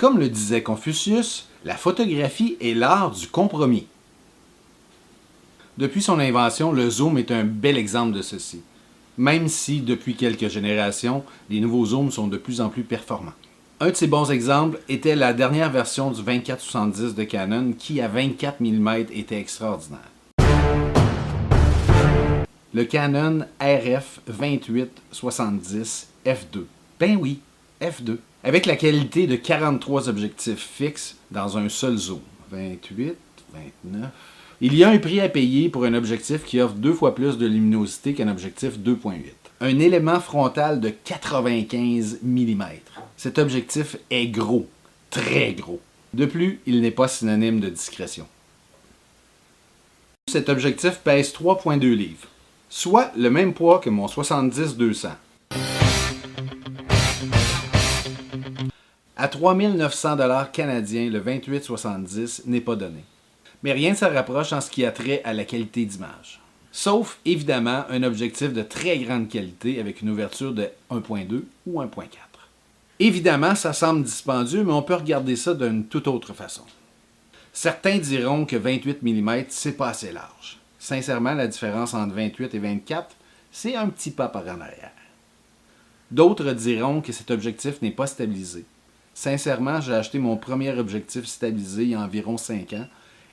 Comme le disait Confucius, la photographie est l'art du compromis. Depuis son invention, le zoom est un bel exemple de ceci. Même si, depuis quelques générations, les nouveaux zooms sont de plus en plus performants. Un de ces bons exemples était la dernière version du 24-70 de Canon qui, à 24 mm, était extraordinaire. Le Canon RF 28-70 f2. Ben oui, f2. Avec la qualité de 43 objectifs fixes dans un seul zoom. 28, 29... Il y a un prix à payer pour un objectif qui offre 2 fois plus de luminosité qu'un objectif 2.8. Un élément frontal de 95 mm. Cet objectif est gros, très gros. De plus, il n'est pas synonyme de discrétion. Cet objectif pèse 3,2 livres, soit le même poids que mon 70-200. À 3 900 $ canadiens, le 28-70 n'est pas donné. Mais rien ne se rapproche en ce qui a trait à la qualité d'image. Sauf, évidemment, un objectif de très grande qualité avec une ouverture de 1.2 ou 1.4. Évidemment, ça semble dispendieux, mais on peut regarder ça d'une toute autre façon. Certains diront que 28 mm, c'est pas assez large. Sincèrement, la différence entre 28 et 24, c'est un petit pas par en arrière. D'autres diront que cet objectif n'est pas stabilisé. Sincèrement, j'ai acheté mon premier objectif stabilisé il y a environ 5 ans,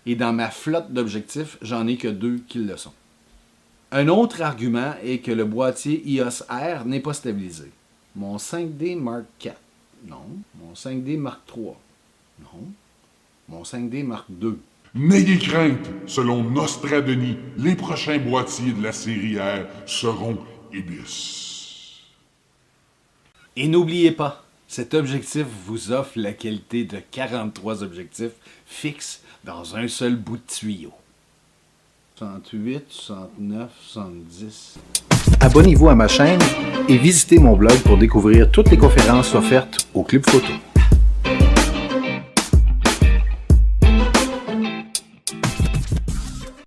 et dans ma flotte d'objectifs, j'en ai que 2 qui le sont. Un autre argument est que le boîtier EOS R n'est pas stabilisé. Mon 5D Mark IV, non. Mon 5D Mark III, non. Mon 5D Mark II. N'ayez crainte, selon Nostradamus, les prochains boîtiers de la série R seront Ibis. Et n'oubliez pas, cet objectif vous offre la qualité de 43 objectifs fixes dans un seul bout de tuyau. 68, 69, 70... Abonnez-vous à ma chaîne et visitez mon blog pour découvrir toutes les conférences offertes au Club Photo.